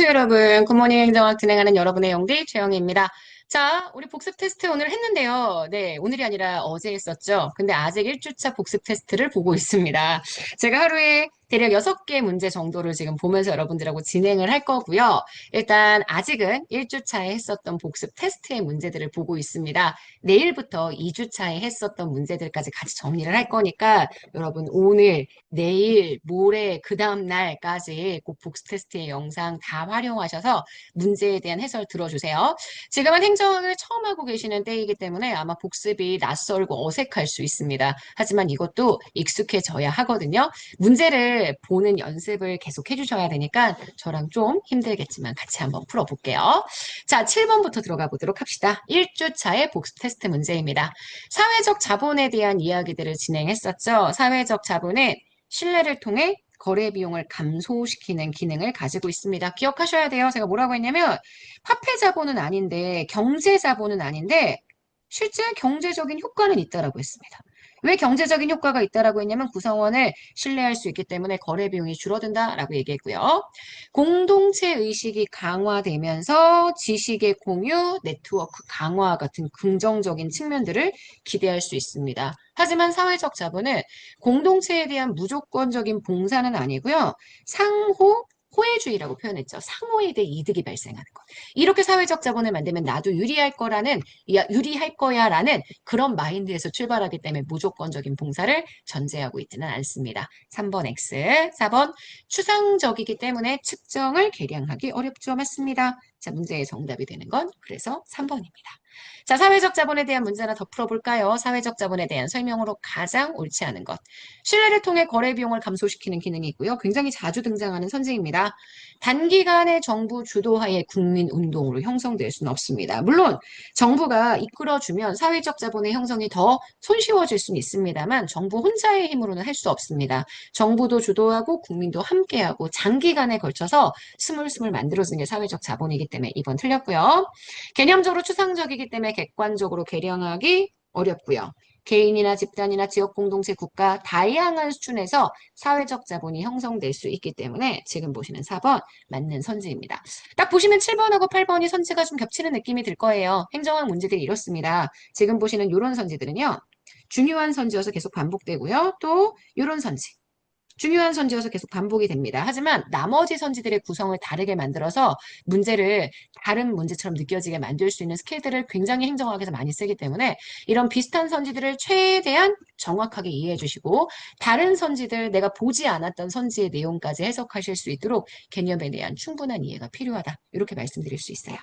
주수 여러분, 굿모닝 행정학 진행하는 여러분의 영디 최영희입니다. 자, 우리 복습 테스트 오늘 했는데요. 네, 오늘이 아니라 어제 했었죠. 근데 아직 1주차 복습 테스트를 보고 있습니다. 제가 하루에 대략 6개 문제 정도를 지금 보면서 여러분들하고 진행을 할 거고요. 일단 아직은 1주차에 했었던 복습 테스트의 문제들을 보고 있습니다. 내일부터 2주차에 했었던 문제들까지 같이 정리를 할 거니까 여러분 오늘 내일, 모레, 그 다음 날까지 꼭 복습 테스트의 영상 다 활용하셔서 문제에 대한 해설 들어주세요. 지금은 행정학을 처음 하고 계시는 때이기 때문에 아마 복습이 낯설고 어색할 수 있습니다. 하지만 이것도 익숙해져야 하거든요. 문제를 보는 연습을 계속 해주셔야 되니까 저랑 좀 힘들겠지만 같이 한번 풀어볼게요. 자, 7번부터 들어가 보도록 합시다. 1주차의 복습 테스트 문제입니다. 사회적 자본에 대한 이야기들을 진행했었죠. 사회적 자본은 신뢰를 통해 거래 비용을 감소시키는 기능을 가지고 있습니다. 기억하셔야 돼요. 제가 뭐라고 했냐면 화폐 자본은 아닌데 경제 자본은 아닌데 실제 경제적인 효과는 있다라고 했습니다. 왜 경제적인 효과가 있다라고 했냐면 구성원을 신뢰할 수 있기 때문에 거래 비용이 줄어든다라고 얘기했고요. 공동체 의식이 강화되면서 지식의 공유, 네트워크 강화 같은 긍정적인 측면들을 기대할 수 있습니다. 하지만 사회적 자본은 공동체에 대한 무조건적인 봉사는 아니고요. 상호 호혜주의라고 표현했죠. 상호에 대해 이득이 발생하는 것. 이렇게 사회적 자본을 만들면 나도 유리할 거야라는 그런 마인드에서 출발하기 때문에 무조건적인 봉사를 전제하고 있지는 않습니다. 3번 X, 4번 추상적이기 때문에 측정을 계량하기 어렵죠. 맞습니다. 자, 문제의 정답이 되는 건 그래서 3번입니다. 자, 사회적 자본에 대한 문제 하나 더 풀어볼까요? 사회적 자본에 대한 설명으로 가장 옳지 않은 것. 신뢰를 통해 거래 비용을 감소시키는 기능이 있고요. 굉장히 자주 등장하는 선지입니다. 단기간에 정부 주도하에 국민 운동으로 형성될 수는 없습니다. 물론 정부가 이끌어주면 사회적 자본의 형성이 더 손쉬워질 수는 있습니다만 정부 혼자의 힘으로는 할 수 없습니다. 정부도 주도하고 국민도 함께하고 장기간에 걸쳐서 스물스물 만들어지는 게 사회적 자본이기 때문에 2번 틀렸고요. 개념적으로 추상적이기 때문에 객관적으로 계량하기 어렵고요. 개인이나 집단이나 지역 공동체 국가 다양한 수준에서 사회적 자본이 형성될 수 있기 때문에 지금 보시는 4번 맞는 선지입니다. 딱 보시면 7번하고 8번이 선지가 좀 겹치는 느낌이 들 거예요. 행정학 문제들이 이렇습니다. 지금 보시는 이런 선지들은요. 중요한 선지여서 계속 반복되고요. 또 이런 선지. 중요한 선지여서 계속 반복이 됩니다. 하지만 나머지 선지들의 구성을 다르게 만들어서 문제를 다른 문제처럼 느껴지게 만들 수 있는 스킬들을 굉장히 행정학에서 많이 쓰기 때문에 이런 비슷한 선지들을 최대한 정확하게 이해해 주시고 다른 선지들 내가 보지 않았던 선지의 내용까지 해석하실 수 있도록 개념에 대한 충분한 이해가 필요하다. 이렇게 말씀드릴 수 있어요.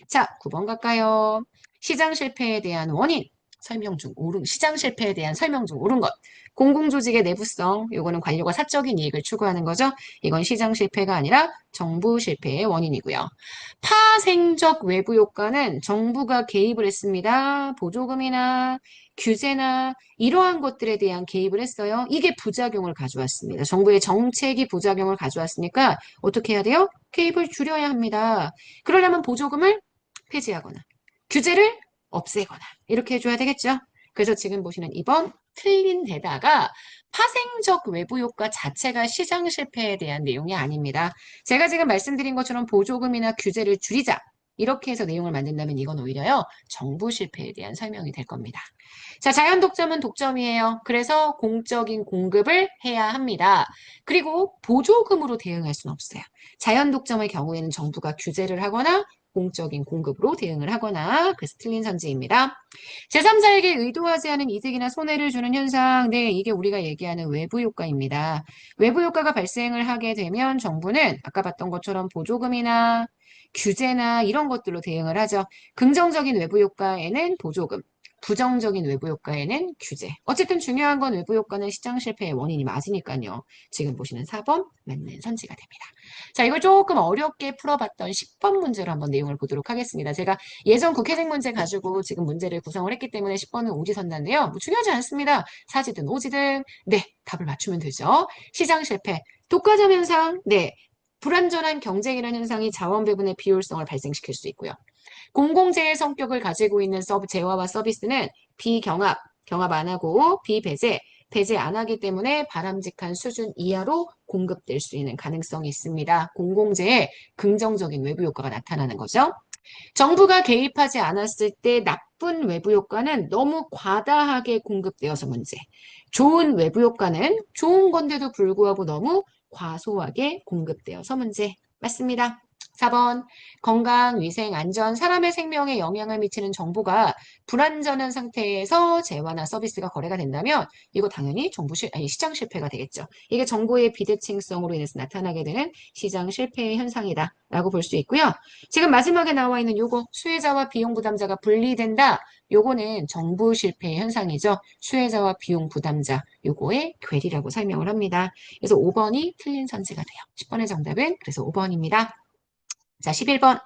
자, 9번 갈까요? 시장 실패에 대한 원인. 시장 실패에 대한 설명 중 옳은 것. 공공조직의 내부성, 요거는 관료가 사적인 이익을 추구하는 거죠. 이건 시장 실패가 아니라 정부 실패의 원인이고요. 파생적 외부 효과는 정부가 개입을 했습니다. 보조금이나 규제나 이러한 것들에 대한 개입을 했어요. 이게 부작용을 가져왔습니다. 정부의 정책이 부작용을 가져왔으니까 어떻게 해야 돼요? 개입을 줄여야 합니다. 그러려면 보조금을 폐지하거나 규제를 없애거나 이렇게 해줘야 되겠죠. 그래서 지금 보시는 2번 틀린 데다가 파생적 외부 효과 자체가 시장 실패에 대한 내용이 아닙니다. 제가 지금 말씀드린 것처럼 보조금이나 규제를 줄이자. 이렇게 해서 내용을 만든다면 이건 오히려요. 정부 실패에 대한 설명이 될 겁니다. 자, 자연 독점은 독점이에요. 그래서 공적인 공급을 해야 합니다. 그리고 보조금으로 대응할 수는 없어요. 자연 독점의 경우에는 정부가 규제를 하거나 공적인 공급으로 대응을 하거나 그래서 틀린 선지입니다. 제3자에게 의도하지 않은 이득이나 손해를 주는 현상, 네, 이게 우리가 얘기하는 외부 효과입니다. 외부 효과가 발생을 하게 되면 정부는 아까 봤던 것처럼 보조금이나 규제나 이런 것들로 대응을 하죠. 긍정적인 외부 효과에는 보조금, 부정적인 외부 효과에는 규제. 어쨌든 중요한 건 외부 효과는 시장 실패의 원인이 맞으니까요. 지금 보시는 4번 맞는 선지가 됩니다. 자, 이걸 조금 어렵게 풀어봤던 10번 문제로 한번 내용을 보도록 하겠습니다. 제가 예전 국회생 문제 가지고 지금 문제를 구성을 했기 때문에 10번은 오지선다인데요. 뭐 중요하지 않습니다. 사지든 오지든 네, 답을 맞추면 되죠. 시장 실패, 독과점 현상, 네, 불완전한 경쟁이라는 현상이 자원 배분의 비효율성을 발생시킬 수 있고요. 공공재의 성격을 가지고 있는 재화와 서비스는 비경합, 경합 안 하고 비배제, 배제 안 하기 때문에 바람직한 수준 이하로 공급될 수 있는 가능성이 있습니다. 공공재에 긍정적인 외부 효과가 나타나는 거죠. 정부가 개입하지 않았을 때 나쁜 외부 효과는 너무 과다하게 공급되어서 문제. 좋은 외부 효과는 좋은 건데도 불구하고 너무 과소하게 공급되어서 문제. 맞습니다. 4번 건강, 위생, 안전, 사람의 생명에 영향을 미치는 정보가 불완전한 상태에서 재화나 서비스가 거래가 된다면 이거 당연히 시장 실패가 되겠죠. 이게 정보의 비대칭성으로 인해서 나타나게 되는 시장 실패의 현상이다라고 볼 수 있고요. 지금 마지막에 나와 있는 요거 수혜자와 비용 부담자가 분리된다. 요거는 정부 실패의 현상이죠. 수혜자와 비용 부담자 요거의 괴리라고 설명을 합니다. 그래서 5번이 틀린 선지가 돼요. 10번의 정답은 그래서 5번입니다. 자, 11번.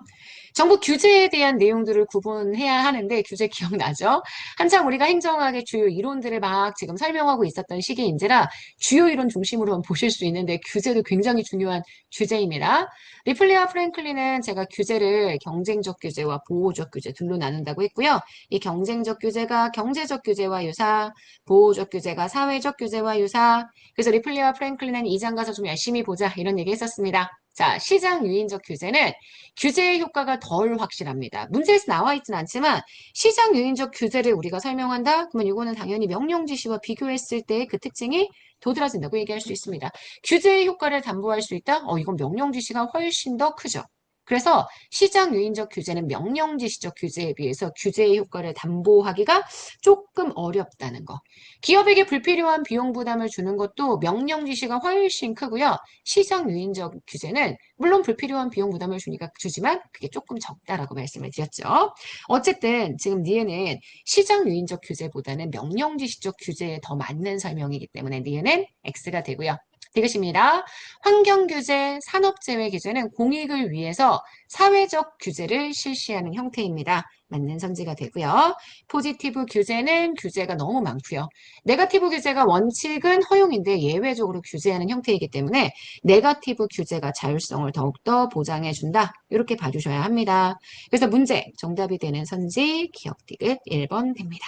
정부 규제에 대한 내용들을 구분해야 하는데 규제 기억나죠? 한창 우리가 행정학의 주요 이론들을 막 지금 설명하고 있었던 시기인지라 주요 이론 중심으로 보실 수 있는데 규제도 굉장히 중요한 주제입니다. 리플리와 프랭클린은 제가 규제를 경쟁적 규제와 보호적 규제 둘로 나눈다고 했고요. 이 경쟁적 규제가 경제적 규제와 유사, 보호적 규제가 사회적 규제와 유사. 그래서 리플리와 프랭클린은 2장 가서 좀 열심히 보자 이런 얘기 했었습니다. 자, 시장 유인적 규제는 규제의 효과가 덜 확실합니다. 문제에서 나와 있지는 않지만 시장 유인적 규제를 우리가 설명한다? 그러면 이거는 당연히 명령지시와 비교했을 때 그 특징이 도드라진다고 얘기할 수 있습니다. 규제의 효과를 담보할 수 있다? 이건 명령지시가 훨씬 더 크죠. 그래서 시장 유인적 규제는 명령지시적 규제에 비해서 규제의 효과를 담보하기가 조금 어렵다는 거. 기업에게 불필요한 비용 부담을 주는 것도 명령지시가 훨씬 크고요. 시장 유인적 규제는 물론 불필요한 비용 부담을 주지만 그게 조금 적다라고 말씀을 드렸죠. 어쨌든 지금 니은은 시장 유인적 규제보다는 명령지시적 규제에 더 맞는 설명이기 때문에 니은은 X가 되고요. 디귿입니다. 환경규제, 산업재해 규제는 공익을 위해서 사회적 규제를 실시하는 형태입니다. 맞는 선지가 되고요. 포지티브 규제는 규제가 너무 많고요. 네거티브 규제가 원칙은 허용인데 예외적으로 규제하는 형태이기 때문에 네거티브 규제가 자율성을 더욱더 보장해준다. 이렇게 봐주셔야 합니다. 그래서 문제, 정답이 되는 선지, 기억 디귿 1번 됩니다.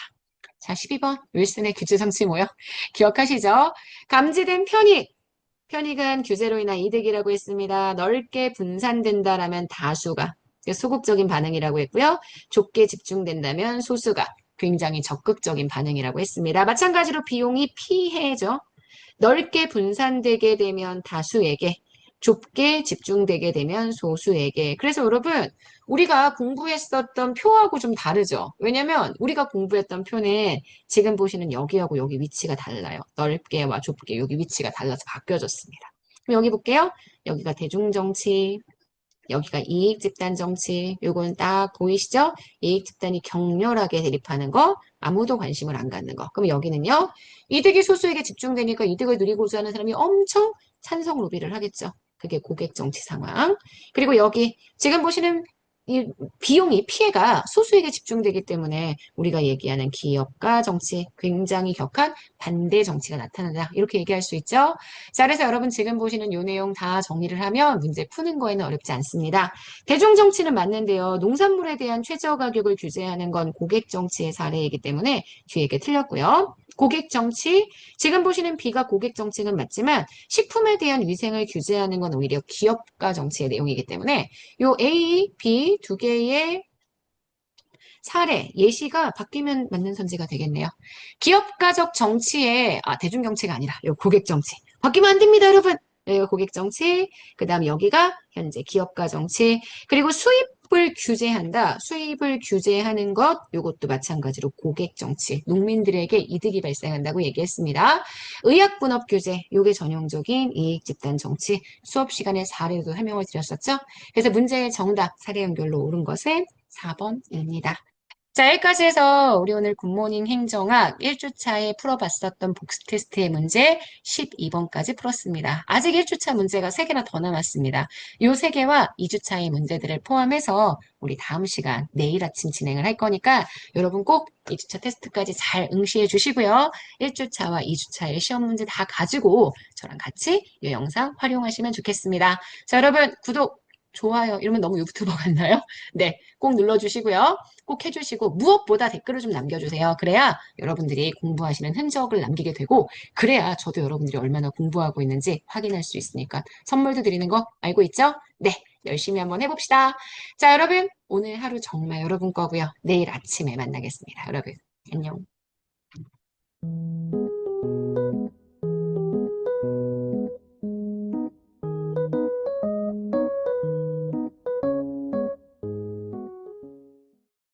자, 12번. 윌슨의 규제 정치 뭐요? 기억하시죠? 감지된 편익. 편익은 규제로 인한 이득이라고 했습니다. 넓게 분산된다라면 다수가 소극적인 반응이라고 했고요. 좁게 집중된다면 소수가 굉장히 적극적인 반응이라고 했습니다. 마찬가지로 비용이 피해죠. 넓게 분산되게 되면 다수에게, 좁게 집중되게 되면 소수에게. 그래서 여러분, 우리가 공부했었던 표하고 좀 다르죠. 왜냐면 우리가 공부했던 표는 지금 보시는 여기하고 여기 위치가 달라요. 넓게와 좁게 여기 위치가 달라서 바뀌어졌습니다. 그럼 여기 볼게요. 여기가 대중정치, 여기가 이익집단정치. 요건 딱 보이시죠? 이익집단이 격렬하게 대립하는 거, 아무도 관심을 안 갖는 거. 그럼 여기는요. 이득이 소수에게 집중되니까 이득을 누리고자 하는 사람이 엄청 찬성 로비를 하겠죠. 그게 고객정치 상황. 그리고 여기 지금 보시는 이 비용이 피해가 소수에게 집중되기 때문에 우리가 얘기하는 기업가 정치 굉장히 격한 반대 정치가 나타난다. 이렇게 얘기할 수 있죠. 자, 그래서 여러분 지금 보시는 이 내용 다 정리를 하면 문제 푸는 거에는 어렵지 않습니다. 대중 정치는 맞는데요. 농산물에 대한 최저 가격을 규제하는 건 고객 정치의 사례이기 때문에 뒤에 게 틀렸고요. 고객 정치, 지금 보시는 B가 고객 정치는 맞지만 식품에 대한 위생을 규제하는 건 오히려 기업가 정치의 내용이기 때문에 요 A, B 두 개의 사례, 예시가 바뀌면 맞는 선지가 되겠네요. 기업가적 정치에, 대중 정치가 아니라 요 고객 정치. 바뀌면 안 됩니다, 여러분. 요 고객 정치, 그 다음 여기가 현재 기업가 정치, 그리고 수입을 규제한다. 수입을 규제하는 것, 요것도 마찬가지로 고객 정치. 농민들에게 이득이 발생한다고 얘기했습니다. 의약분업 규제, 요게 전형적인 이익 집단 정치. 수업 시간에 사례도 설명을 드렸었죠. 그래서 문제의 정답, 사례 연결로 옳은 것은 4번입니다. 자, 여기까지 해서 우리 오늘 굿모닝 행정학 1주차에 풀어봤었던 복습 테스트의 문제 12번까지 풀었습니다. 아직 1주차 문제가 3개나 더 남았습니다. 이 3개와 2주차의 문제들을 포함해서 우리 다음 시간 내일 아침 진행을 할 거니까 여러분 꼭 2주차 테스트까지 잘 응시해 주시고요. 1주차와 2주차의 시험 문제 다 가지고 저랑 같이 이 영상 활용하시면 좋겠습니다. 자, 여러분 구독, 좋아요. 이러면 너무 유튜버 같나요? 네, 꼭 눌러주시고요. 꼭 해주시고 무엇보다 댓글을 좀 남겨주세요. 그래야 여러분들이 공부하시는 흔적을 남기게 되고 그래야 저도 여러분들이 얼마나 공부하고 있는지 확인할 수 있으니까 선물도 드리는 거 알고 있죠? 네, 열심히 한번 해봅시다. 자, 여러분 오늘 하루 정말 여러분 거고요. 내일 아침에 만나겠습니다. 여러분 안녕.